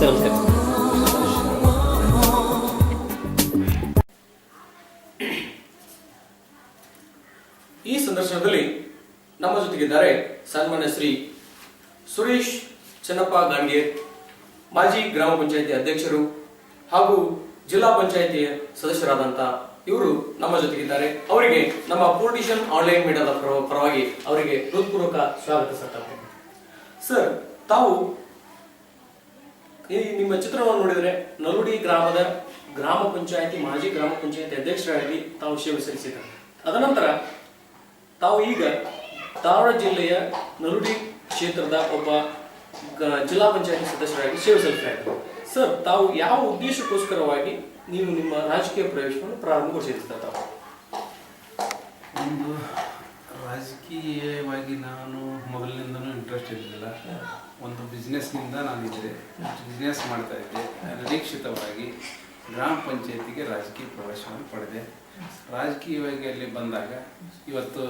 Sir ನಮಸ್ಕಾರ. ಈ ಸಂದರ್ಶನದಲ್ಲಿ ನಮ್ಮ ಜೊತೆಗಿದ್ದಾರೆ ಸನ್ಮಾನ್ಯ ಶ್ರೀ ಸುರೇಶ್ ಚನ್ನಪ್ಪ ಗಾಂಡ್ಗೇರ್, ಮಾಜಿ ಗ್ರಾಮ ಪಂಚಾಯಿತಿ ಅಧ್ಯಕ್ಷರು ಹಾಗೂ ಜಿಲ್ಲಾ ಪಂಚಾಯಿತಿಯ ಸದಸ್ಯರಾದಂತ ಇವರು ನಮ್ಮ ಜೊತೆಗಿದ್ದಾರೆ. ಅವರಿಗೆ ನಮ್ಮ ಪೊಲಿಟಿಷಿಯನ್ ಆನ್ಲೈನ್ ಮೀಡಿಯಾದ ಪರವಾಗಿ ಅವರಿಗೆ ಹೃತ್ಪೂರ್ವಕ ಸ್ವಾಗತ ಸರ್. ತಾವು ಈ ನಿಮ್ಮ ಚಿತ್ರವನ್ನು ನೋಡಿದರೆ ನಲುಡಿ ಗ್ರಾಮದ ಗ್ರಾಮ ಪಂಚಾಯಿತಿ ಮಾಜಿ ಗ್ರಾಮ ಪಂಚಾಯಿತಿ ಅಧ್ಯಕ್ಷರಾಗಿ ತಾವು ಸೇವೆ ಸಲ್ಲಿಸಿದ್ದಾರೆ. ಅದನಂತರ ತಾವು ಈಗ ಧಾರವಾಡ ಜಿಲ್ಲೆಯ ನಲುಡಿ ಕ್ಷೇತ್ರದ ಒಬ್ಬ ಜಿಲ್ಲಾ ಪಂಚಾಯಿತಿ ಸದಸ್ಯರಾಗಿ ಸೇವೆ ಸಲ್ಲಿಸಿದ್ದಾರೆ. ಸರ್, ತಾವು ಯಾವ ಉದ್ದೇಶಕ್ಕೋಸ್ಕರವಾಗಿ ನೀವು ನಿಮ್ಮ ರಾಜಕೀಯ ಪ್ರವೇಶವನ್ನು ಪ್ರಾರಂಭಗೊಳಿಸಿರ್ತಾರೆ? ತಾವು ಒಂದು ರಾಜಕೀಯವಾಗಿ ನಾನು ಮೊದಲಿನಿಂದನೂ ಇಂಟ್ರೆಸ್ಟ್ ಇರಲಿಲ್ಲ. ಒಂದು ಬಿಸ್ನೆಸ್ನಿಂದ ನಾನಿದ್ದೆ, ಬಿಸ್ನೆಸ್ ಮಾಡ್ತಾ ಇದ್ದೆ. ಅನಿರೀಕ್ಷಿತವಾಗಿ ಗ್ರಾಮ ಪಂಚಾಯತಿಗೆ ರಾಜಕೀಯ ಪ್ರವೇಶವನ್ನು ಪಡೆದೆ. ರಾಜಕೀಯವಾಗಿ ಅಲ್ಲಿ ಬಂದಾಗ ಇವತ್ತು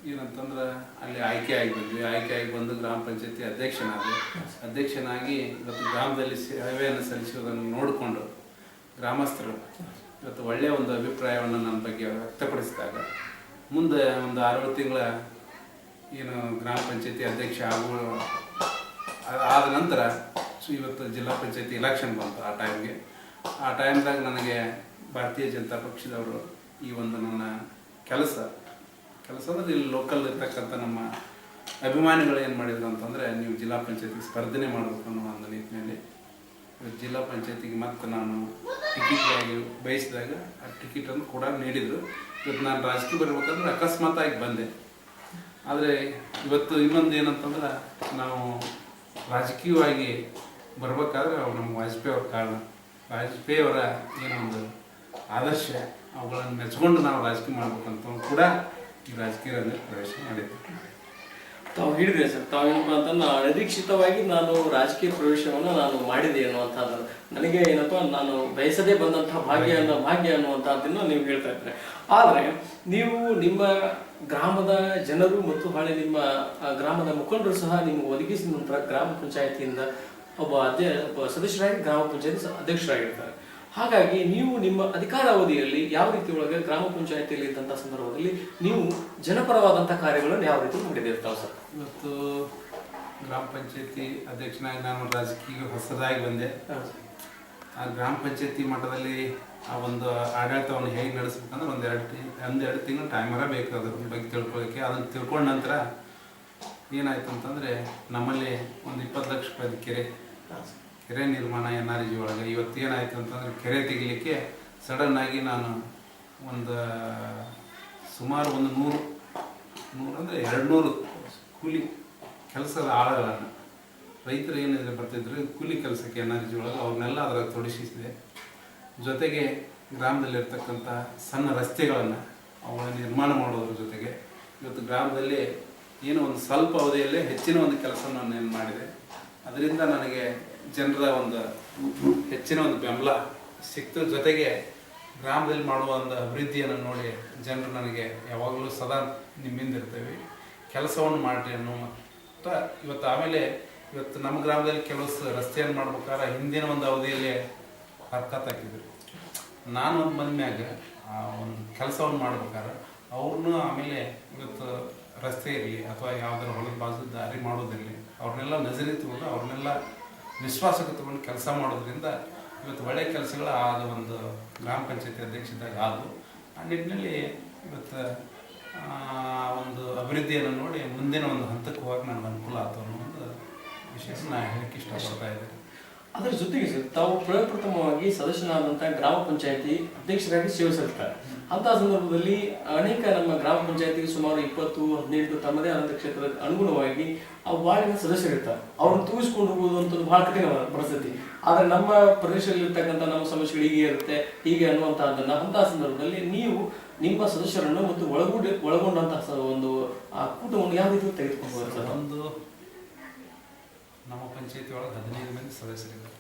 ಏನಂತಂದ್ರೆ ಅಲ್ಲಿ ಆಯ್ಕೆಯಾಗಿ ಬಂದು ಗ್ರಾಮ ಪಂಚಾಯತಿ ಅಧ್ಯಕ್ಷನಾಗಿ ಇವತ್ತು ಗ್ರಾಮದಲ್ಲಿ ಸೇವೆಯನ್ನು ಸಲ್ಲಿಸುವುದನ್ನು ನೋಡಿಕೊಂಡು ಗ್ರಾಮಸ್ಥರು ಇವತ್ತು ಒಳ್ಳೆಯ ಒಂದು ಅಭಿಪ್ರಾಯವನ್ನು ನನ್ನ ಬಗ್ಗೆ ವ್ಯಕ್ತಪಡಿಸಿದಾಗ ಮುಂದೆ ಒಂದು 6 ತಿಂಗಳ ಏನು ಗ್ರಾಮ ಪಂಚಾಯತಿ ಅಧ್ಯಕ್ಷ ಆದ ನಂತರ ಇವತ್ತು ಜಿಲ್ಲಾ ಪಂಚಾಯತಿ ಎಲೆಕ್ಷನ್ ಬಂತು. ಆ ಟೈಮ್ದಾಗ ನನಗೆ ಭಾರತೀಯ ಜನತಾ ಪಕ್ಷದವರು ಈ ಒಂದು ನನ್ನ ಕೆಲಸ ಅಂದರೆ ಇಲ್ಲಿ ಲೋಕಲ್ ಇರ್ತಕ್ಕಂಥ ನಮ್ಮ ಅಭಿಮಾನಿಗಳು ಏನು ಮಾಡಿದ್ರು ಅಂತಂದರೆ, ನೀವು ಜಿಲ್ಲಾ ಪಂಚಾಯತಿಗೆ ಸ್ಪರ್ಧನೆ ಮಾಡಬೇಕು ಅನ್ನೋ ಒಂದು ನಿಟ್ಟಿನಲ್ಲಿ ಜಿಲ್ಲಾ ಪಂಚಾಯತಿಗೆ ಮತ್ತೆ ನಾನು ಟಿಕೆಟ್ಗಾಗಿ ಬಯಸಿದಾಗ ಆ ಟಿಕೆಟನ್ನು ಕೂಡ ನೀಡಿದರು. ಇವತ್ತು ನಾನು ರಾಜಕೀಯ ಬರಬೇಕಂದ್ರೆ ಅಕಸ್ಮಾತಾಗಿ ಬಂದೆ. ಆದರೆ ಇವತ್ತು ಇನ್ನೊಂದು ಏನಂತಂದ್ರೆ, ನಾವು ರಾಜಕೀಯವಾಗಿ ಬರಬೇಕಾದ್ರೆ ಅವ್ರು ನಮ್ಮ ವಾಜಪೇಯಿ ಅವ್ರ ಕಾರಣ, ವಾಜಪೇಯಿ ಅವರ ಏನೊಂದು ಆದರ್ಶ ಅವುಗಳನ್ನು ಮೆಚ್ಕೊಂಡು ನಾವು ರಾಜಕೀಯ ಮಾಡ್ಬೇಕಂತ ಕೂಡ ಈ ರಾಜಕೀಯದಲ್ಲಿ ಪ್ರವೇಶ ಮಾಡಿದ್ದೆ. ತಾವು ಹೇಳಿದ್ರೆ ಸರ್, ತಾವೇನಪ್ಪ ಅಂತಂದ್ರೆ ಅನಿರೀಕ್ಷಿತವಾಗಿ ನಾನು ರಾಜಕೀಯ ಪ್ರವೇಶವನ್ನು ನಾನು ಮಾಡಿದೆ ಅನ್ನುವಂಥದ್ದು, ನನಗೆ ಏನಪ್ಪ ನಾನು ಬಯಸದೇ ಬಂದಂತಹ ಭಾಗ್ಯ ಅನ್ನುವಂಥದ್ದನ್ನು ನೀವು ಹೇಳ್ತಾ ಇದ್ದಾರೆ. ಆದರೆ ನೀವು ನಿಮ್ಮ ಗ್ರಾಮದ ಜನರು ಮತ್ತು ಹಾಳೆ ನಿಮ್ಮ ಗ್ರಾಮದ ಮುಖಂಡರು ಸಹ ನಿಮಗೆ ಒದಗಿಸಿದ ನಂತರ ಗ್ರಾಮ ಪಂಚಾಯತಿಯಿಂದ ಒಬ್ಬ ಸದಸ್ಯರಾಗಿ ಗ್ರಾಮ ಪಂಚಾಯತಿ ಅಧ್ಯಕ್ಷರಾಗಿರ್ತಾರೆ. ಹಾಗಾಗಿ ನೀವು ನಿಮ್ಮ ಅಧಿಕಾರಾವಧಿಯಲ್ಲಿ ಯಾವ ರೀತಿ ಒಳಗೆ ಗ್ರಾಮ ಪಂಚಾಯತಿಯಲ್ಲಿ ಇದ್ದಂಥ ಸಂದರ್ಭದಲ್ಲಿ ನೀವು ಜನಪರವಾದಂಥ ಕಾರ್ಯಗಳನ್ನು ಯಾವ ರೀತಿ ಮಾಡಿದಿರ್ತಾವೆ ಸರ್? ಇವತ್ತು ಗ್ರಾಮ ಪಂಚಾಯತಿ ಅಧ್ಯಕ್ಷನಾಗಿ ನಾನು ರಾಜಕೀಯ ಹೊಸದಾಗಿ ಬಂದೆ. ಆ ಗ್ರಾಮ ಪಂಚಾಯತಿ ಮಟ್ಟದಲ್ಲಿ ಆ ಒಂದು ಆಡಳಿತವನ್ನು ಹೇಗೆ ನಡೆಸ್ಬೇಕಂದ್ರೆ ಒಂದೆರಡು ತಿಂಗಳು ಟೈಮರ ಬೇಕು ಅದ್ರ ಬಗ್ಗೆ ತಿಳ್ಕೊಳ್ಳೋಕ್ಕೆ. ಅದನ್ನು ತಿಳ್ಕೊಂಡ ನಂತರ ಏನಾಯ್ತು ಅಂತಂದರೆ, ನಮ್ಮಲ್ಲಿ ಒಂದು 20 ಲಕ್ಷ ರೂಪಾಯಿ ಕೆರೆ ನಿರ್ಮಾಣ NRG ಒಳಗೆ ಇವತ್ತು ಏನಾಯ್ತು ಅಂತಂದರೆ, ಕೆರೆ ತೆಗಿಲಿಕ್ಕೆ ಸಡನ್ನಾಗಿ ನಾನು ಸುಮಾರು 100 ಅಂದರೆ 200 ಕೂಲಿ ಕೆಲಸದ ಆಳುಗಳನ್ನು, ರೈತರು ಏನಿದ್ರೆ ಬರ್ತಿದ್ರು ಕೂಲಿ ಕೆಲಸಕ್ಕೆ NRG ಒಳಗೆ, ಅವ್ರನ್ನೆಲ್ಲ ಅದರ ತೊಡಗಿಸಿದೆ. ಜೊತೆಗೆ ಗ್ರಾಮದಲ್ಲಿರ್ತಕ್ಕಂಥ ಸಣ್ಣ ರಸ್ತೆಗಳನ್ನು ಅವುಗಳನ್ನು ನಿರ್ಮಾಣ ಮಾಡೋದ್ರ ಜೊತೆಗೆ ಇವತ್ತು ಗ್ರಾಮದಲ್ಲಿ ಏನೋ ಒಂದು ಸ್ವಲ್ಪ ಅವಧಿಯಲ್ಲೇ ಹೆಚ್ಚಿನ ಒಂದು ಕೆಲಸವನ್ನು ಏನು ಮಾಡಿದೆ. ಅದರಿಂದ ನನಗೆ ಜನರ ಒಂದು ಹೆಚ್ಚಿನ ಒಂದು ಬೆಂಬಲ ಸಿಕ್ತು. ಜೊತೆಗೆ ಗ್ರಾಮದಲ್ಲಿ ಮಾಡುವ ಒಂದು ಅಭಿವೃದ್ಧಿಯನ್ನು ನೋಡಿ ಜನರು ನನಗೆ ಯಾವಾಗಲೂ ಸದಾ ನಿಮ್ಮಿಂದ ಇರ್ತೇವೆ, ಕೆಲಸವನ್ನು ಮಾಡಿ ಅನ್ನುವಂಥ ಇವತ್ತು. ಆಮೇಲೆ ಇವತ್ತು ನಮ್ಮ ಗ್ರಾಮದಲ್ಲಿ ಕೆಲವು ರಸ್ತೆಯನ್ನು ಮಾಡ್ಬೇಕಾದ್ರೆ ಹಿಂದಿನ ಒಂದು ಅವಧಿಯಲ್ಲಿ ಹರ್ಕತ್ತಾಕಿದ್ರು. ನಾನು ಒಂದು ಬಂದ್ಮ್ಯಾಗ ಆ ಒಂದು ಕೆಲಸವನ್ನು ಮಾಡ್ಬೇಕಾದ್ರೆ ಅವ್ರನ್ನೂ ಆಮೇಲೆ ಇವತ್ತು ರಸ್ತೆ ಇರಲಿ ಅಥವಾ ಯಾವುದಾದ್ರು ಹೊಲದ ಬಾಜು ದಾರಿ ಮಾಡೋದಿರಲಿ, ಅವ್ರನ್ನೆಲ್ಲ ನಜರಿ ತಗೊಂಡು ಅವ್ರನ್ನೆಲ್ಲ ವಿಶ್ವಾಸಕ್ಕೆ ತಗೊಂಡು ಕೆಲಸ ಮಾಡೋದ್ರಿಂದ ಇವತ್ತು ಒಳ್ಳೆಯ ಕೆಲಸಗಳು ಆದ ಒಂದು ಗ್ರಾಮ ಪಂಚಾಯತಿ ಅಧ್ಯಕ್ಷದಾಗ ಆದವು. ಆ ನಿಟ್ಟಿನಲ್ಲಿ ಇವತ್ತು ಒಂದು ಅಭಿವೃದ್ಧಿಯನ್ನು ನೋಡಿ ಮುಂದಿನ ಒಂದು ಹಂತಕ್ಕೆ ಹೋಗಕ್ಕೆ ನನಗೆ ಅನುಕೂಲ ಆಯ್ತು ಅನ್ನೋ ಒಂದು ವಿಷಯ ನಾನು ಹೇಳಕ್ಕೆ ಇಷ್ಟಪಡ್ತಾ ಇದ್ದೇನೆ. ಅದರ ಜೊತೆಗೆ ಸರ್, ತಾವು ಪ್ರಪ್ರಥಮವಾಗಿ ಸದಸ್ಯನಾದಂಥ ಗ್ರಾಮ ಪಂಚಾಯತಿ ಅಧ್ಯಕ್ಷರಾಗಿ ಸೇವೆ ಸಲ್ಲಿಸ್ತಾರೆ. ಅಂತಹ ಸಂದರ್ಭದಲ್ಲಿ ಅನೇಕ ನಮ್ಮ ಗ್ರಾಮ ಪಂಚಾಯತಿಗೆ ಸುಮಾರು 20-18 ತಮ್ಮದೇ ಆದಂಥ ಕ್ಷೇತ್ರದ ಅನುಗುಣವಾಗಿ ಆ ವಾರ್ಡಿನ ಸದಸ್ಯರಿರ್ತಾರೆ. ಅವ್ರನ್ನ ತೂಗಿಸ್ಕೊಂಡು ಹೋಗೋದು ಅಂತದ್ದು ಬಹಳ ಕಠಿಣವಾದ ಪರಿಸ್ಥಿತಿ. ಆದರೆ ನಮ್ಮ ಪ್ರದೇಶದಲ್ಲಿರ್ತಕ್ಕಂಥ ನಮ್ಮ ಸಮಸ್ಯೆಗಳು ಹೀಗೆ ಇರುತ್ತೆ ಹೀಗೆ ಅನ್ನುವಂಥದ್ದನ್ನು ಅಂತಹ ಸಂದರ್ಭದಲ್ಲಿ ನೀವು ನಿಮ್ಮ ಸದಸ್ಯರನ್ನು ಮತ್ತು ಒಳಗೊಂಡಂತಹ ಒಂದು ಆ ಕೂಟವನ್ನು ಯಾವ ರೀತಿ ತೆಗೆದುಕೊಂಡು ಹೋಗ್ತಾರೆ ಸರ್? ಒಂದು ನಮ್ಮ ಪಂಚಾಯತಿ ಒಳಗೆ 15 ಮಂದಿ ಸದಸ್ಯರಿದ್ದಾರೆ.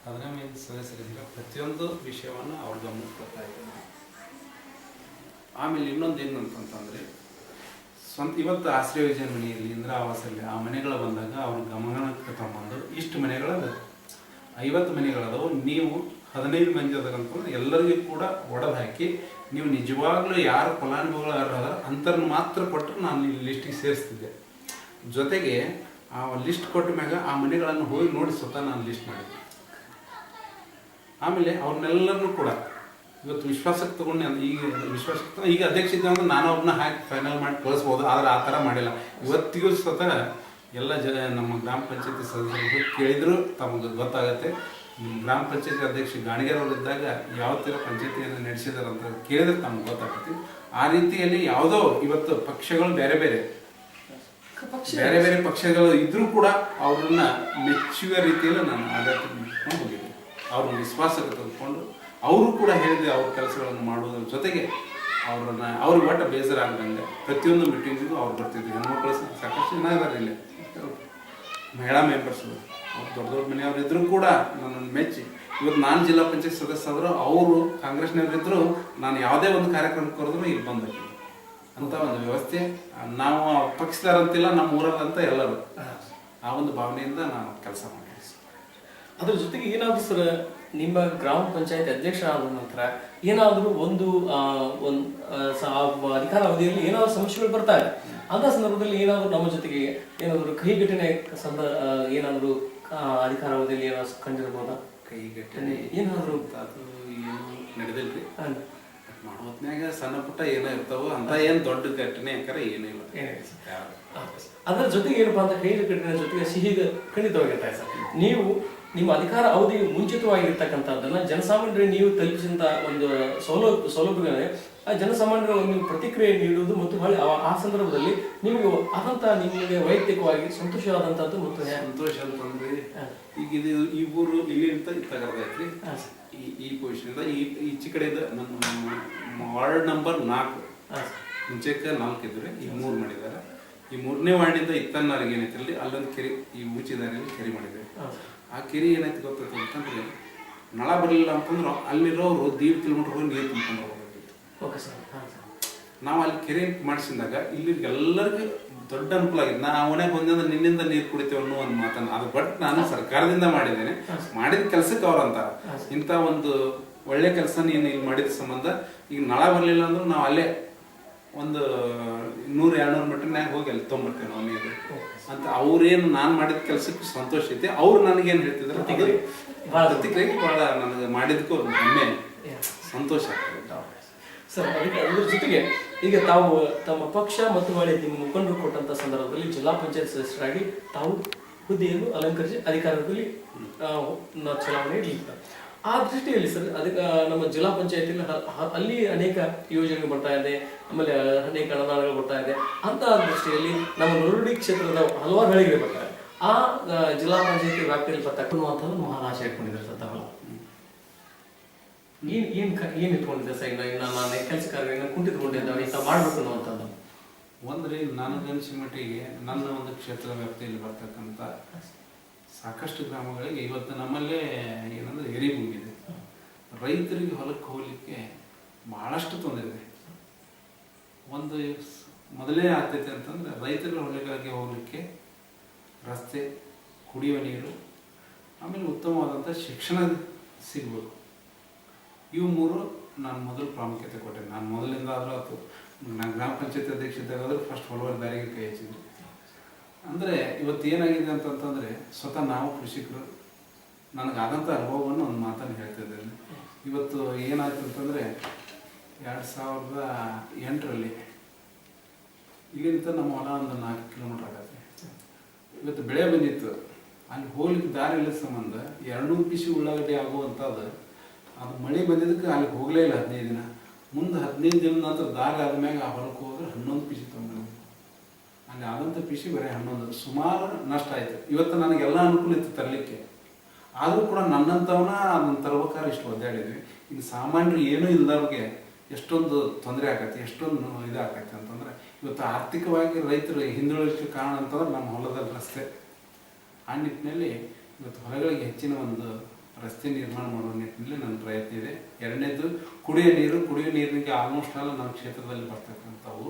15 ಮಂದಿ ಸದಸ್ಯರಿದ್ದಾರೆ. ಪ್ರತಿಯೊಂದು ವಿಷಯವನ್ನು ಅವ್ರ ಗಮನಕ್ಕೆ ಬರ್ತಾ ಇದ್ದಾರೆ. ಆಮೇಲೆ ಇನ್ನೊಂದು ಏನು ಅಂತಂತಂದರೆ, ಇವತ್ತು ಆಶ್ರಯ ಯೋಜನೆ ಮನೆಯಲ್ಲಿ ಇಂದಿರಾ ಆವಾಸಲ್ಲಿ ಆ ಮನೆಗಳು ಬಂದಾಗ ಅವ್ರ ಗಮನಕ್ಕೆ ತಗೊಂಡು ಇಷ್ಟು ಮನೆಗಳದ 50 ಮನೆಗಳದವು. ನೀವು 15 ಮಂದಿ ಅದಂತಂದ್ರೆ ಎಲ್ಲರಿಗೂ ಕೂಡ ಒಡೆದು ಹಾಕಿ ನೀವು ನಿಜವಾಗ್ಲೂ ಯಾರು ಫಲಾನುಭವಿಗಳು ಅರ್ಹರ ಅಂಥವ್ರನ್ನ ಮಾತ್ರ ಕೊಟ್ಟರೆ ನಾನು ಈ ಲಿಸ್ಟಿಗೆ ಸೇರಿಸ್ತಿದ್ದೆ. ಜೊತೆಗೆ ಆ ಲಿಸ್ಟ್ ಕೊಟ್ಟ ಮ್ಯಾಗ ಆ ಮನೆಗಳನ್ನು ಹೋಗಿ ನೋಡಿ ಸ್ವತಃ ನಾನು ಲಿಸ್ಟ್ ಮಾಡಿದ್ದೆ. ಆಮೇಲೆ ಅವ್ರನ್ನೆಲ್ಲರನ್ನೂ ಕೂಡ ಇವತ್ತು ವಿಶ್ವಾಸಕ್ಕೆ ತಗೊಂಡು ಈಗ ಅಧ್ಯಕ್ಷ ಇದ್ದ ಅಂದ್ರೆ ನಾನು ಅವ್ರನ್ನ ಹಾಕಿ ಫೈನಲ್ ಮಾಡಿ ಕಳಿಸ್ಬೋದು. ಆದರೆ ಆ ಥರ ಮಾಡಿಲ್ಲ. ಇವತ್ತಿಗೂ ಸ್ವತಃ ಎಲ್ಲ ನಮ್ಮ ಗ್ರಾಮ ಪಂಚಾಯತಿ ಸದಸ್ಯರು ಕೇಳಿದ್ರು ತಮಗೆ ಗೊತ್ತಾಗತ್ತೆ. ಗ್ರಾಮ ಪಂಚಾಯತಿ ಅಧ್ಯಕ್ಷ ಗಾಣಿಗೇರ್ ಅವರು ಇದ್ದಾಗ ಯಾವ ಥರ ಪಂಚಾಯತಿಯನ್ನು ನಡೆಸಿದಾರೆ ಅಂತ ಕೇಳಿದ್ರೆ ತಮ್ಗೆ ಗೊತ್ತಾಗತ್ತೆ. ಆ ರೀತಿಯಲ್ಲಿ ಯಾವುದೋ ಇವತ್ತು ಪಕ್ಷಗಳು ಬೇರೆ ಬೇರೆ ಪಕ್ಷಗಳು ಇದ್ರೂ ಕೂಡ ಅವ್ರನ್ನ ಮೆಚ್ಚುವ ರೀತಿಯಲ್ಲಿ ನಾನು ಆಡಳಿತ ಮಾಡ್ಕೊಂಡು ಹೋಗಿದ್ದೆ. ಅವ್ರನ್ನ ವಿಶ್ವಾಸಕ್ಕೆ ತೆಗೆದುಕೊಂಡು ಅವರು ಕೂಡ ಹೇಳಿದೆ ಅವ್ರ ಕೆಲಸಗಳನ್ನು ಮಾಡುವುದ್ರ ಜೊತೆಗೆ ಅವ್ರಿಗೆ ಒಟ್ಟು ಬೇಸರ ಆಗದಂಗೆ ಪ್ರತಿಯೊಂದು ಮೀಟಿಂಗಿಗೂ ಅವ್ರು ಬರ್ತಿದ್ರು. ಹೆಣ್ಮಕ್ಳು ಸಾಕಷ್ಟು ಜನ ಇದ್ದಾರೆ ಇಲ್ಲಿ, ಮಹಿಳಾ ಮೆಂಬರ್ಸ್, ಅವ್ರು ದೊಡ್ಡ ದೊಡ್ಡ ಮನೆಯವ್ರು ಇದ್ರು ಕೂಡ ನನ್ನನ್ನು ಮೆಚ್ಚಿ ಇವತ್ತು ನಾನು ಜಿಲ್ಲಾ ಪಂಚಾಯತ್ ಸದಸ್ಯ ಆದರೂ ಅವರು ಕಾಂಗ್ರೆಸ್ನವರಿದ್ದರು ನಾನು ಯಾವುದೇ ಒಂದು ಕಾರ್ಯಕ್ರಮಕ್ಕೆ ಕರೆದ್ರು ಇಲ್ಲಿ ಬಂದಿದ್ದೆ ಅಂತ ಒಂದು ವ್ಯವಸ್ಥೆ. ನಾವು ಪಕ್ಷದಾರಂತಿಲ್ಲ, ನಮ್ಮ ಊರಲ್ಲಂತ ಎಲ್ಲರೂ ಆ ಒಂದು ಭಾವನೆಯಿಂದ ನಾನು ಕೆಲಸ ಮಾಡಿದೆ. ಅದ್ರ ಜೊತೆಗೆ ಏನಾದ್ರು ಸರ್, ನಿಮ್ಮ ಗ್ರಾಮ ಪಂಚಾಯತ್ ಅಧ್ಯಕ್ಷ ಆದ ನಂತರ ಏನಾದರೂ ಒಂದು ಅಧಿಕಾರ ಅವಧಿಯಲ್ಲಿ ಏನಾದ್ರು ಸಮಸ್ಯೆಗಳು ಬರ್ತಾರೆ ಅಂತ ಸಂದರ್ಭದಲ್ಲಿ ಏನಾದ್ರು ನಮ್ಮ ಜೊತೆಗೆ ಏನಾದ್ರು ಕೈಘಟನೆ ಏನಾದ್ರು ಅಧಿಕಾರ ಅವಧಿಯಲ್ಲಿ ಏನಾದ್ರು ಕಂಡಿರ್ಬೋದಾ? ಕೈಘಟನೆ ಏನಾದ್ರು ಅದು ಏನು ನಡೆದಿಲ್ರಿ. ಮಾಡೋ ಹೊತ್ನ್ಯಾಗ ಸಣ್ಣ ಪುಟ್ಟ ಏನೋ ಇರ್ತಾವ ಅಂತ ಏನು ದೊಡ್ಡ ಘಟನೆ ಯಾಕಂದ್ರೆ ಏನಿಲ್ಲ. ಅದರ ಜೊತೆಗೆ ಏನಪ್ಪಾ ಅಂತ ಕೈಘಟನೆ ಜೊತೆಗೆ ಸಿಹಿ ಖಂಡಿತವಾಗಿರ್ತಾರೆ ಸರ್. ನೀವು ನಿಮ್ಮ ಅಧಿಕಾರ ಅವಧಿ ಮುಂಚಿತವಾಗಿರ್ತಕ್ಕಂಥದ್ದನ್ನ ಜನಸಾಮಾನ್ಯರಿಗೆ ನೀವು ತಲುಪಿಸಿದಂತ ಒಂದು ಸೌಲಭ್ಯಗಳೇ ಆ ಜನಸಾಮಾನ್ಯರು ನೀವು ಪ್ರತಿಕ್ರಿಯೆ ನೀಡುವುದು ಮತ್ತು ಹೊಳ್ಳಿ ಆ ಸಂದರ್ಭದಲ್ಲಿ ನಿಮಗೆ ಆದಂತ ನಿಮಗೆ ವೈಯಕ್ತಿಕವಾಗಿ ಸಂತೋಷವಾದಂತದ್ದು ಮತ್ತು ಸಂತೋಷ ಅಂತಂದ್ರೆ ಈಗ ಇದು ಈ ಊರು ಇಲ್ಲಿ ಅಂತ ತಗರ್ದೈತ್ರಿ. ಈ ಪೊಸಿಷನ್ ಈಚೆ ಕಡೆಯಿಂದ ನಮ್ಮ ವಾರ್ಡ್ ನಂಬರ್ 4 ಮುಂಚೆಕ್ಕೆ 4 ಇದ್ರೆ ಈಗ 3 ಮಾಡಿದ್ದಾರೆ. ಈ 3ನೇ ವಾರ್ಡಿಂದ ಇತ್ತನ್ನಾರಿಗೆ ಏನೈತಿ ಅಲ್ಲೊಂದು ಕೆರೆ, ಈ ಊಚಿದಾರಿಯಲ್ಲಿ ಕೆರೆ ಮಾಡಿದ್ದಾರೆ. ಆ ಕೆರೆ ಏನಾಯ್ತು ಗೊತ್ತೈತೆ ಅಂತಂದ್ರೆ ನಳ ಬರಲಿಲ್ಲ ಅಂತಂದ್ರೆ ಅಲ್ಲಿರೋರು 1.5 ಕಿಲೋಮೀಟರ್ ಹೋಗಿ ನೀರು ತುಂಬ್ಕೊಂಡು ಹೋಗ್ಬೇಕಿತ್ತು. ನಾವು ಅಲ್ಲಿ ಕೆರೆ ಮಾಡಿಸಿದಾಗ ಇಲ್ಲಿ ಎಲ್ಲರಿಗೂ ದೊಡ್ಡ ಅನುಕೂಲ ಆಗಿದೆ. ನಾ ಅವನೇ ಬಂದಂದ್ರೆ ನಿನ್ನಿಂದ ನೀರು ಕುಡಿತೇವೆ ಅನ್ನೋ ಒಂದು ಮಾತನ್ನು ಅದು ಬಟ್ ನಾನು ಸರ್ಕಾರದಿಂದ ಮಾಡಿದ್ದೇನೆ. ಮಾಡಿದ ಕೆಲಸಕ್ಕೆ ಅವ್ರು ಅಂತಾರ ಇಂಥ ಒಂದು ಒಳ್ಳೆ ಕೆಲಸ ನೀನು ಇಲ್ಲಿ ಮಾಡಿದ ಸಂಬಂಧ ಈಗ ನಳ ಬರಲಿಲ್ಲ ಅಂದ್ರೆ ನಾವು ಅಲ್ಲೇ ಒಂದು 100-200 ಮೀಟರ್ನಾಗ ಹೋಗಿ ಅಲ್ಲಿ ತೊಗೊಂಬರ್ತೇವೆ ನಾವು ನೀರು ಅಂತ. ಅವ್ರೇನು ನಾನು ಮಾಡಿದ ಕೆಲಸಕ್ಕೆ ಸಂತೋಷ ಐತಿ. ಅವ್ರು ನನಗೇನು ಹೇಳ್ತಿದ್ರು ಪ್ರತಿಕ್ರಿಯೆ ಭಾಳ ನನಗೆ ಮಾಡಿದಕ್ಕೂ ಹೆಮ್ಮೆ ಸಂತೋಷ ಆಗ್ತದೆ ಸರ್. ಅದ್ರ ಜೊತೆಗೆ ಈಗ ತಾವು ತಮ್ಮ ಪಕ್ಷ ಮತ್ತು ನಿಮ್ಮ ಮುಖಂಡರು ಕೊಟ್ಟಂತ ಸಂದರ್ಭದಲ್ಲಿ ಜಿಲ್ಲಾ ಪಂಚಾಯತ್ ಸದಸ್ಯರಾಗಿ ತಾವು ಹುದ್ದೆಯನ್ನು ಅಲಂಕರಿಸಿ ಅಧಿಕಾರದಲ್ಲಿ ಚಲಾವಣೆ ನೀಡಿದ್ದಾರೆ. ಆ ದೃಷ್ಟಿಯಲ್ಲಿ ಸರ್ ಅದಕ್ಕೆ ನಮ್ಮ ಜಿಲ್ಲಾ ಪಂಚಾಯತಿಯಲ್ಲಿ ಅಲ್ಲಿ ಅನೇಕ ಯೋಜನೆಗಳು ಬರ್ತಾ ಇದೆ, ಆಮೇಲೆ ಅನೇಕ ಅನುದಾನಗಳು ಬರ್ತಾ ಇದೆ. ಅಂತ ದೃಷ್ಟಿಯಲ್ಲಿ ನಮ್ಮ ನರಗುಡಿ ಕ್ಷೇತ್ರದ ಹಲವಾರು ಹಳ್ಳಿಗಳು ಬರ್ತಾರೆ. ಆ ಜಿಲ್ಲಾ ಪಂಚಾಯತಿ ವ್ಯಾಪ್ತಿಯಲ್ಲಿ ಬರ್ತಕ್ಕಂಥದ್ದು ಮಹಾನ್ ಆಸೆ ಇಟ್ಕೊಂಡಿದ್ದಾರೆ ಸರ್ ತಾವೆಲ್ಲ. ಏನ್ ಇಟ್ಕೊಂಡಿದ್ದೆ ಸರ್? ನಾನು ಕೆಲಸ ಕಾರ್ಯ ಕುಂಠಿತಗೊಂಡಿದ್ದಾವೆ ಇಂಥ ಮಾಡ್ಬೇಕು ಅನ್ನುವಂಥದ್ದು ಒಂದ್ರಿ ನನಗನ್ಸಿ ಮಟ್ಟಿಗೆ ನನ್ನ ಒಂದು ಕ್ಷೇತ್ರ ವ್ಯಾಪ್ತಿಯಲ್ಲಿ ಬರ್ತಕ್ಕಂಥ ಸಾಕಷ್ಟು ಗ್ರಾಮಗಳಿಗೆ ಇವತ್ತು ನಮ್ಮಲ್ಲೇ ಏನಂದ್ರೆ ಎರಿಭೂಮಿದೆ. ರೈತರಿಗೆ ಹೊಲಕ್ಕೆ ಹೋಗ್ಲಿಕ್ಕೆ ಬಹಳಷ್ಟು ತೊಂದರೆ ಇದೆ. ಒಂದು ಮೊದಲೇ ಆಗ್ತೈತೆ ಅಂತಂದ್ರೆ ರೈತರ ಹೊಲಗಳಿಗೆ ಹೋಗ್ಲಿಕ್ಕೆ ರಸ್ತೆ, ಕುಡಿಯುವ ನೀರು, ಆಮೇಲೆ ಉತ್ತಮವಾದಂಥ ಶಿಕ್ಷಣ ಸಿಗಬೇಕು. ಇವು 3 ನಾನು ಮೊದಲು ಪ್ರಾಮುಖ್ಯತೆ ಕೊಟ್ಟೆ. ನಾನು ಮೊದಲಿಂದ ಆದರೂ ಆಯ್ತು, ನಾನು ಗ್ರಾಮ ಪಂಚಾಯತಿ ಅಧ್ಯಕ್ಷ ಇದ್ದಾಗಾದರೂ ಫಸ್ಟ್ ಹೊಲವಾರು ದಾರಿಗೆ ಕೈ ಹಚ್ಚಿದ್ವಿ. ಅಂದರೆ ಇವತ್ತು ಏನಾಗಿದೆ ಅಂತಂತಂದರೆ ಸ್ವತಃ ನಾವು ಕೃಷಿಕರು ನನಗಾದಂಥ ಅನುಭವವನ್ನು ಒಂದು ಮಾತನ್ನು ಹೇಳ್ತಿದ್ದೇನೆ. ಇವತ್ತು ಏನಾಯ್ತು ಅಂತಂದರೆ 2008ರಲ್ಲಿ ಇಲ್ಲಿಂದ ನಮ್ಮ ಹೊಲ ಒಂದು 4 ಕಿಲೋಮೀಟ್ರ್ ಆಗತ್ತೆ. ಇವತ್ತು ಬೆಳೆ ಬಂದಿತ್ತು, ಅಲ್ಲಿ ಹೋಗ್ಲಿಕ್ಕೆ ದಾರಿ ಇಲ್ಲ ಸಂಬಂಧ 200 ಪಿಸಿ ಉಳ್ಳಾಗಡ್ಡಿ ಆಗುವಂಥದ್ದು ಅದು ಮಳೆ ಬಂದಿದ್ದಕ್ಕೆ ಅಲ್ಲಿ ಹೋಗಲೇ ಇಲ್ಲ 15 ದಿನ. ಮುಂದೆ 15 ದಿನದ ನಂತರ ದಾರಿ ಆದ್ಮ್ಯಾಗ ಆ ಹೊಲಕ್ಕೆ ಹೋದ್ರೆ 11 ಪಿಸಿ ತೊಗೊಂಡು ಅಲ್ಲಿ ಆದಂಥ ಪಿಸಿ ಬರೀ 11 ಸುಮಾರು ನಷ್ಟ ಆಯಿತು. ಇವತ್ತು ನನಗೆಲ್ಲ ಅನುಕೂಲ ಇತ್ತು ತರಲಿಕ್ಕೆ, ಆದರೂ ಕೂಡ ನನ್ನಂಥವನ್ನ ಅದನ್ನು ತರ್ಬೇಕಾದ್ರೆ ಇಷ್ಟು ಒದ್ದಾಡಿದ್ವಿ. ಈಗ ಸಾಮಾನ್ಯರು ಏನೂ ಇಲ್ಲದವ್ರಿಗೆ ಎಷ್ಟೊಂದು ತೊಂದರೆ ಆಗತ್ತೆ, ಎಷ್ಟೊಂದು ಇದಾಗತ್ತೆ ಅಂತಂದ್ರೆ ಇವತ್ತು ಆರ್ಥಿಕವಾಗಿ ರೈತರು ಹಿಂದುಳಿಕೆ ಕಾರಣ ಅಂತಂದ್ರೆ ನಮ್ಮ ಹೊಲದಲ್ಲಿ ರಸ್ತೆ. ಆ ನಿಟ್ಟಿನಲ್ಲಿ ಇವತ್ತು ಹೊಲಗಳಿಗೆ ಹೆಚ್ಚಿನ ಒಂದು ರಸ್ತೆ ನಿರ್ಮಾಣ ಮಾಡುವ ನಿಟ್ಟಿನಲ್ಲಿ ನನ್ನ ಪ್ರಯತ್ನ ಇದೆ. ಎರಡನೇದು ಕುಡಿಯೋ ನೀರಿನಿಗೆ ಆಲ್ಮೋಸ್ಟ್ ಆಲ್ ನಮ್ಮ ಕ್ಷೇತ್ರದಲ್ಲಿ ಬರ್ತಕ್ಕಂಥವು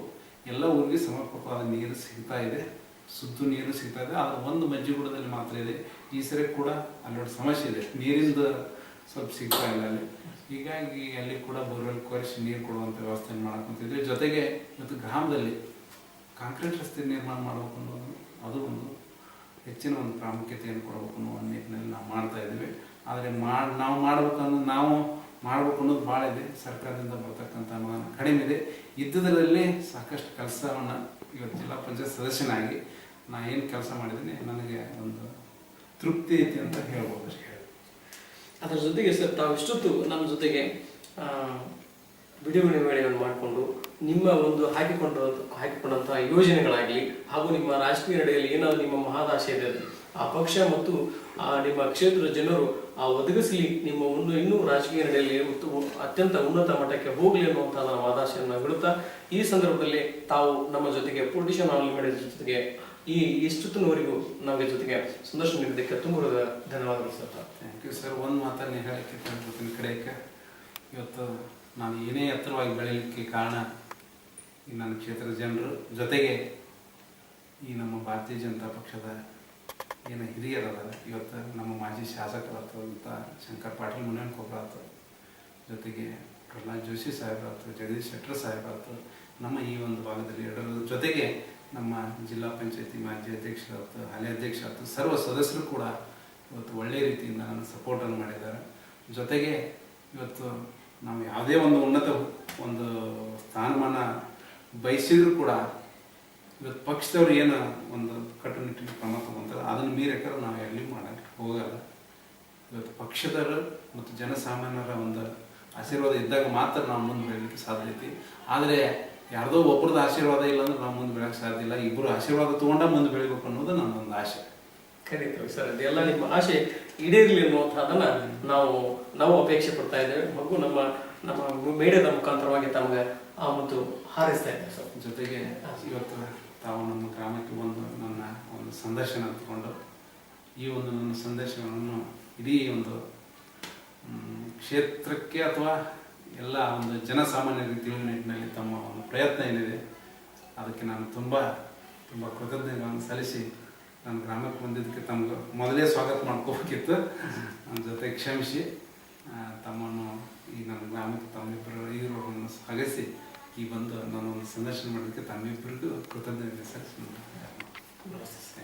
ಎಲ್ಲ ಊರಿಗೆ ಸಮರ್ಪಕವಾದ ನೀರು ಸಿಗ್ತಾ ಇದೆ. ಶುದ್ಧ ನೀರು ಸಿಗ್ತಾ ಇದೆ. ಆದರೆ ಒಂದು ಮಜ್ಜಿಗೂಡದಲ್ಲಿ ಮಾತ್ರ ಇದೆ. ಈ ಸರಿ ಕೂಡ ಅಲ್ಲೊಂದು ಸಮಸ್ಯೆ ಇದೆ, ನೀರಿಂದ ಸ್ವಲ್ಪ ಸಿಗ್ತಾ ಇಲ್ಲ ಅಲ್ಲಿ. ಹೀಗಾಗಿ ಅಲ್ಲಿ ಕೂಡ ಬೋರ್ವೆಲ್ ಕೊರೆಸಿ ನೀರು ಕೊಡುವಂಥ ವ್ಯವಸ್ಥೆ ಮಾಡ್ಕೊಂತಿದ್ವಿ. ಜೊತೆಗೆ ಇವತ್ತು ಗ್ರಾಮದಲ್ಲಿ ಕಾಂಕ್ರೀಟ್ ರಸ್ತೆ ನಿರ್ಮಾಣ ಮಾಡಬೇಕು ಅನ್ನೋದು ಅದು ಒಂದು ಹೆಚ್ಚಿನ ಒಂದು ಪ್ರಾಮುಖ್ಯತೆಯನ್ನು ಕೊಡಬೇಕು ಅನ್ನೋ ಒಂದು ನಿಟ್ಟಿನಲ್ಲಿ ನಾವು ಮಾಡ್ತಾ ಇದ್ದೀವಿ. ಆದರೆ ನಾವು ಮಾಡಬೇಕು ಅನ್ನೋದು ಭಾಳ ಇದೆ. ಸರ್ಕಾರದಿಂದ ಬರ್ತಕ್ಕಂಥ ಅನುದಾನ ಕಡಿಮೆ ಇದೆ. ಇದ್ದುದರಲ್ಲಿ ಸಾಕಷ್ಟು ಕೆಲಸವನ್ನು ಇವತ್ತು ಜಿಲ್ಲಾ ಪಂಚಾಯತ್ ಸದಸ್ಯನಾಗಿ ನಾ ಏನು ಕೆಲಸ ಮಾಡಿದ್ದೀನಿ ನನಗೆ ಒಂದು ತೃಪ್ತಿ ಐತಿ ಅಂತ ಹೇಳ್ಬೋದು ಅಷ್ಟೇ. ಅದರ ಜೊತೆಗೆ ಸರ್, ತಾವು ಇಷ್ಟೊತ್ತು ನಮ್ಮ ಜೊತೆಗೆ ವಿಡಿಯೋ ವಿನಿಮಯವನ್ನು ಮಾಡಿಕೊಂಡು ನಿಮ್ಮ ಒಂದು ಹಾಕಿಕೊಂಡಂತಹ ಯೋಜನೆಗಳಾಗಲಿ ಹಾಗೂ ನಿಮ್ಮ ರಾಜಕೀಯ ನಡೆಯಲ್ಲಿ ಏನಾದರೂ ನಿಮ್ಮ ಮಹದಾಶೆ ಇದೆ, ಆ ಪಕ್ಷ ಮತ್ತು ನಿಮ್ಮ ಕ್ಷೇತ್ರದ ಜನರು ಒದಗಿಸಲಿ, ನಿಮ್ಮ ಇನ್ನೂ ರಾಜಕೀಯ ನಡೆಯಲ್ಲಿ ಅತ್ಯಂತ ಉನ್ನತ ಮಟ್ಟಕ್ಕೆ ಹೋಗಲಿ ಅನ್ನುವಂತಹ ನಾವು ಆದಾಶೆಯನ್ನು ಬಿಡುತ್ತಾ, ಈ ಸಂದರ್ಭದಲ್ಲಿ ತಾವು ನಮ್ಮ ಜೊತೆಗೆ ಪೊಲಿಟಿಷಿಯನ್ ಅನ್ಲಿಮಿಟೆಡ್ ಜೊತೆಗೆ ಇಷ್ಟೊತ್ತಿನವರೆಗೂ ನಮಗೆ ಜೊತೆಗೆ ಸಂದರ್ಶನ ನೀಡಿದ್ದಕ್ಕೆ ತುಂಬ ಧನ್ಯವಾದಗಳು ಸರ್. Thank you sir. ಒಂದು ಮಾತನ್ನು ಹೇಳಲಿಕ್ಕೆ ತಿಳ್ಕೊತೀನಿ ಕಡೆಗೆ, ಇವತ್ತು ನಾನು ಏನೇ ಎತ್ತರವಾಗಿ ಬೆಳೀಲಿಕ್ಕೆ ಕಾರಣ ಈ ನನ್ನ ಕ್ಷೇತ್ರದ ಜನರು, ಜೊತೆಗೆ ಈ ನಮ್ಮ ಭಾರತೀಯ ಜನತಾ ಪಕ್ಷದ ಏನು ಹಿರಿಯರಲ್ಲ, ಇವತ್ತು ನಮ್ಮ ಮಾಜಿ ಶಾಸಕರಾದಂಥ ಶಂಕರ್ ಪಾಟೀಲ್ ಮುನೇನಕೊಬ್ರಾತು, ಜೊತೆಗೆ ಪ್ರಹ್ಲಾದ್ ಜೋಶಿ ಸಾಹೇಬರಾತು, ಜಗದೀಶ್ ಶೆಟ್ಟರ್ ಸಾಹೇಬರಾತು, ನಮ್ಮ ಈ ಒಂದು ಭಾಗದಲ್ಲಿ ಜೊತೆಗೆ ನಮ್ಮ ಜಿಲ್ಲಾ ಪಂಚಾಯತಿ ಮಾಜಿ ಅಧ್ಯಕ್ಷರಾಯ್ತು, ಹಾಲಿ ಅಧ್ಯಕ್ಷರಾಯ್ತು, ಸರ್ವ ಸದಸ್ಯರು ಕೂಡ ಇವತ್ತು ಒಳ್ಳೆಯ ರೀತಿಯಿಂದ ನನ್ನ ಸಪೋರ್ಟನ್ನು ಮಾಡಿದ್ದಾರೆ. ಜೊತೆಗೆ ಇವತ್ತು ನಾವು ಯಾವುದೇ ಒಂದು ಉನ್ನತ ಒಂದು ಸ್ಥಾನಮಾನ ಬಯಸಿದ್ರು ಕೂಡ ಇವತ್ತು ಪಕ್ಷದವ್ರು ಏನು ಒಂದು ಕಟ್ಟುನಿಟ್ಟಿನ ಕ್ರಮ ತಗೊಂತಾರೆ ಅದನ್ನು ಮೀರಕ್ಕಾದ್ರೆ ನಾವು ಎಲ್ಲಿ ಮಾಡೋಕ್ಕೆ ಹೋಗಲ್ಲ. ಇವತ್ತು ಪಕ್ಷದವರು ಮತ್ತು ಜನಸಾಮಾನ್ಯರ ಒಂದು ಆಶೀರ್ವಾದ ಇದ್ದಾಗ ಮಾತ್ರ ನಾವು ಮುಂದೆ ಬೆಳೀಲಿಕ್ಕೆ ಸಾಧ್ಯ ಐತಿ. ಆದರೆ ಯಾರ್ದೋ ಒಬ್ಬರದ್ದು ಆಶೀರ್ವಾದ ಇಲ್ಲ ಅಂದ್ರೆ ನಾವು ಮುಂದೆ ಬೆಳೆಯೋಕ್ಕೆ ಸಾಧ್ಯ ಇಲ್ಲ. ಇಬ್ಬರು ಆಶೀರ್ವಾದ ತೊಗೊಂಡ ಮುಂದೆ ಬೆಳಿಬೇಕು ಅನ್ನೋದು ನನ್ನೊಂದು ಆಸೆ. ಖಂಡಿತವಾಗಿ ಸರ್, ಅದೆಲ್ಲ ನಿಮ್ಮ ಆಸೆ ಈಡೇರಲಿ ಅನ್ನುವಂಥದ್ದನ್ನು ನಾವು ಅಪೇಕ್ಷೆ ಪಡ್ತಾ ಇದ್ದೇವೆ ಹಾಗೂ ನಮ್ಮ ಮೇಡದ ಮುಖಾಂತರವಾಗಿ ತಮಗೆ ಮತ್ತು ಹಾರೈಸ್ತಾ ಇದ್ದೇವೆ ಸರ್. ಜೊತೆಗೆ ಇವತ್ತು ತಾವು ನಮ್ಮ ಗ್ರಾಮಕ್ಕೆ ನನ್ನ ಒಂದು ಸಂದರ್ಶನ ತಗೊಂಡು ಈ ಒಂದು ನನ್ನ ಸಂದರ್ಶನವನ್ನು ಇಡೀ ಒಂದು ಕ್ಷೇತ್ರಕ್ಕೆ ಅಥವಾ ಎಲ್ಲ ಒಂದು ಜನಸಾಮಾನ್ಯರಿಗೆ ತಿಳಿಯುವ ನಿಟ್ಟಿನಲ್ಲಿ ತಮ್ಮ ಒಂದು ಪ್ರಯತ್ನ ಏನಿದೆ ಅದಕ್ಕೆ ನಾನು ತುಂಬ ತುಂಬ ಕೃತಜ್ಞತೆಗಳನ್ನು ಸಲ್ಲಿಸಿ ನನ್ನ ಗ್ರಾಮಕ್ಕೆ ಬಂದಿದ್ದಕ್ಕೆ ತಮ್ಗೆ ಮೊದಲೇ ಸ್ವಾಗತ ಮಾಡ್ಕೋಬೇಕಿತ್ತು. ನನ್ನ ಜೊತೆ ಕ್ಷಮಿಸಿ ತಮ್ಮನ್ನು ಈ ನನ್ನ ಗ್ರಾಮಕ್ಕೆ ತಮ್ಮಿಬ್ಬರು ಈಗಿರೋರನ್ನು ಸಾಗಿಸಿ ಈ ಬಂದು ನಾನೊಂದು ಸಂದರ್ಶನ ಮಾಡೋದಕ್ಕೆ ತಮ್ಮಿಬ್ಬರಿಗೂ ಕೃತಜ್ಞತೆ ಸಲ್ಲಿಸಿ. ನಮಸ್ತೆ.